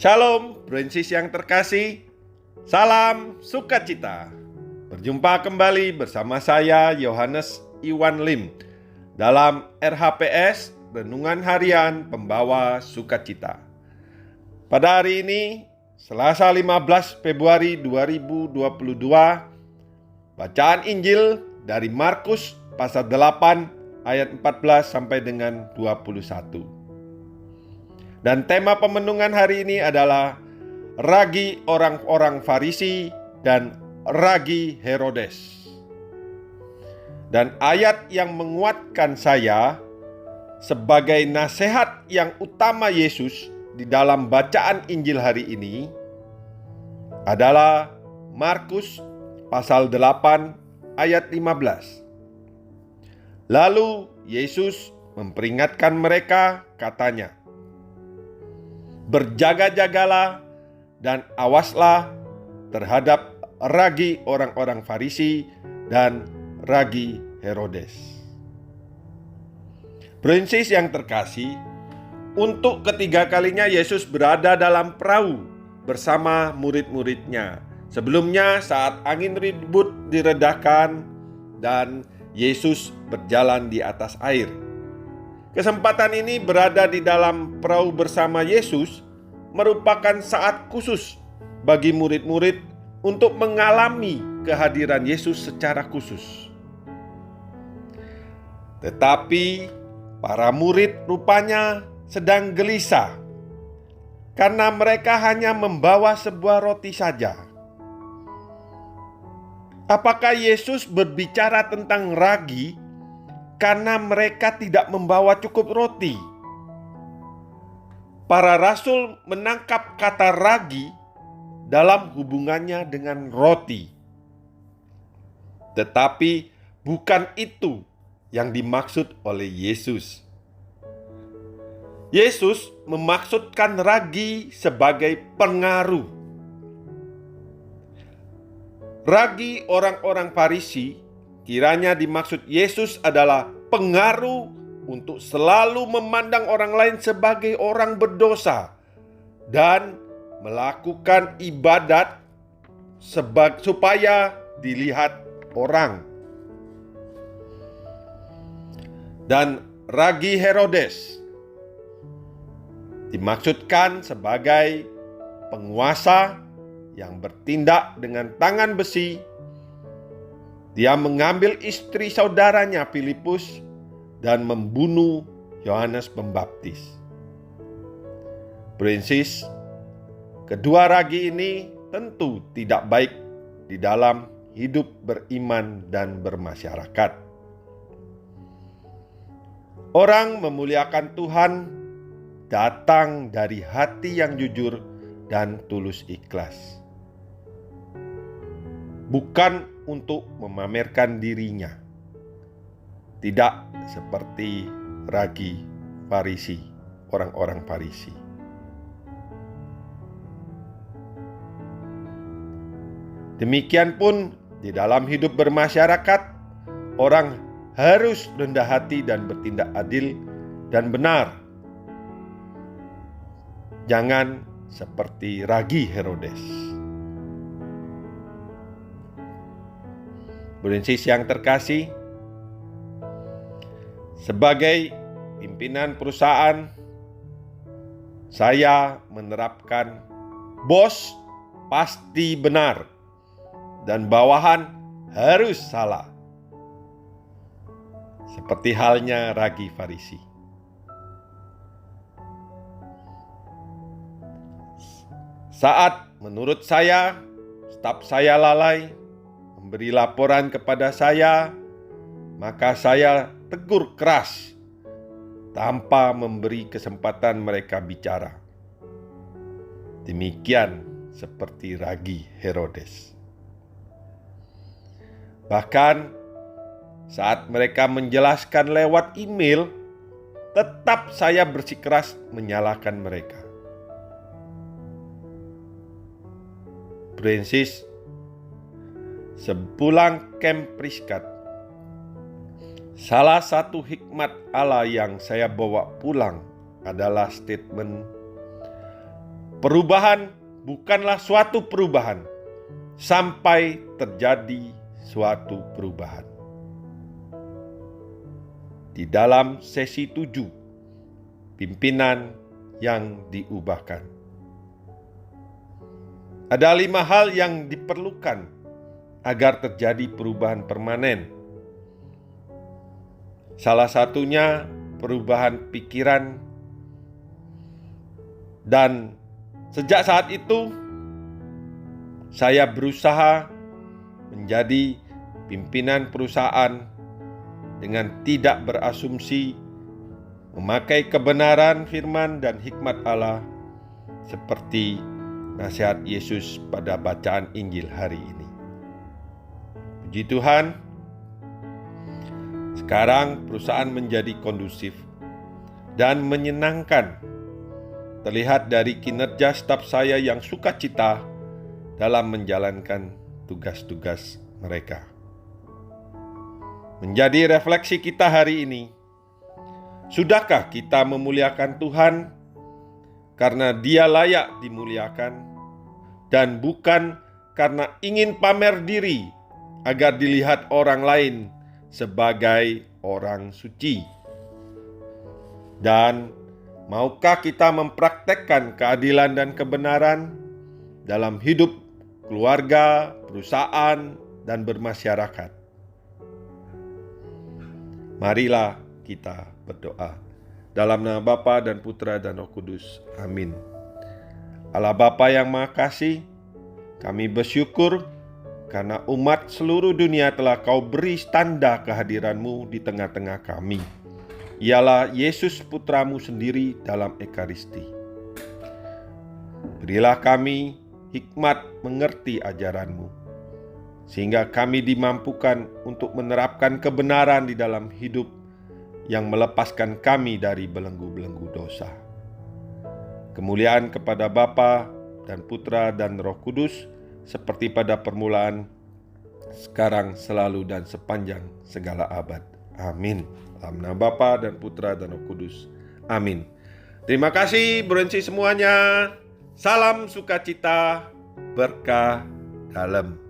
Shalom, Prinses yang terkasih. Salam sukacita. Berjumpa kembali bersama saya Yohanes Iwan Lim dalam RHPS Renungan Harian Pembawa Sukacita. Pada hari ini, Selasa 15 Februari 2022, bacaan Injil dari Markus pasal 8 ayat 14 sampai dengan 21. Dan tema pemenungan hari ini adalah ragi orang-orang Farisi dan ragi Herodes. Dan ayat yang menguatkan saya sebagai nasihat yang utama Yesus di dalam bacaan Injil hari ini adalah Markus pasal 8 ayat 15. Lalu Yesus memperingatkan mereka, katanya, "Berjaga-jagalah dan awaslah terhadap ragi orang-orang Farisi dan ragi Herodes." Prinses yang terkasih, untuk ketiga kalinya Yesus berada dalam perahu bersama murid-muridnya. Sebelumnya saat angin ribut diredahkan dan Yesus berjalan di atas air. Kesempatan ini berada di dalam perahu bersama Yesus merupakan saat khusus bagi murid-murid untuk mengalami kehadiran Yesus secara khusus. Tetapi para murid rupanya sedang gelisah karena mereka hanya membawa sebuah roti saja. Apakah Yesus berbicara tentang ragi karena mereka tidak membawa cukup roti? Para rasul menangkap kata ragi dalam hubungannya dengan roti. Tetapi bukan itu yang dimaksud oleh Yesus. Yesus memaksudkan ragi sebagai pengaruh. Ragi orang-orang Farisi kiranya dimaksud Yesus adalah pengaruh untuk selalu memandang orang lain sebagai orang berdosa dan melakukan ibadat supaya dilihat orang. Dan ragi Herodes dimaksudkan sebagai penguasa yang bertindak dengan tangan besi. Dia mengambil istri saudaranya Filipus dan membunuh Yohanes Pembaptis. Prinses, kedua ragi ini tentu tidak baik di dalam hidup beriman dan bermasyarakat. Orang memuliakan Tuhan datang dari hati yang jujur dan tulus ikhlas, bukan untuk memamerkan dirinya. Tidak seperti ragi Farisi, orang-orang Farisi. Demikian pun di dalam hidup bermasyarakat, orang harus rendah hati dan bertindak adil dan benar. Jangan seperti ragi Herodes. Prinses yang terkasih, sebagai pimpinan perusahaan, saya menerapkan bos pasti benar dan bawahan harus salah. Seperti halnya ragi Farisi. Saat menurut saya, staf saya lalai memberi laporan kepada saya, maka saya tegur keras tanpa memberi kesempatan mereka bicara. Demikian seperti ragi Herodes. Bahkan saat mereka menjelaskan lewat email, tetap saya bersikeras menyalahkan mereka. Prinses, sepulang camp Priskat, salah satu hikmat Allah yang saya bawa pulang adalah statement, Perubahan bukanlah suatu perubahan sampai terjadi suatu perubahan. Di dalam sesi 7, pimpinan yang diubahkan. Ada 5 hal yang diperlukan agar terjadi perubahan permanen. Salah satunya perubahan pikiran, dan sejak saat itu saya berusaha menjadi pimpinan perusahaan dengan tidak berasumsi, memakai kebenaran firman dan hikmat Allah seperti nasihat Yesus pada bacaan Injil hari ini. Puji Tuhan, sekarang perusahaan menjadi kondusif dan menyenangkan. Terlihat dari kinerja staf saya yang sukacita dalam menjalankan tugas-tugas mereka. Menjadi refleksi kita hari ini, sudahkah kita memuliakan Tuhan karena Dia layak dimuliakan dan bukan karena ingin pamer diri agar dilihat orang lain sebagai orang suci? Dan maukah kita mempraktekkan keadilan dan kebenaran dalam hidup keluarga, perusahaan, dan bermasyarakat? Marilah kita berdoa. Dalam nama Bapa dan Putra dan Roh Kudus. Amin. Allah Bapa yang Maha Kasih, kami bersyukur karena umat seluruh dunia telah Kau beri tanda kehadiran-Mu di tengah-tengah kami. Ialah Yesus Putra-Mu sendiri dalam Ekaristi. Berilah kami hikmat mengerti ajaran-Mu, sehingga kami dimampukan untuk menerapkan kebenaran di dalam hidup yang melepaskan kami dari belenggu-belenggu dosa. Kemuliaan kepada Bapa dan Putra dan Roh Kudus, seperti pada permulaan, sekarang, selalu, dan sepanjang segala abad. Amin. Dalam nama Bapa dan Putra dan Roh Kudus. Amin. Terima kasih Bro&C semuanya. Salam sukacita, berkah dalam.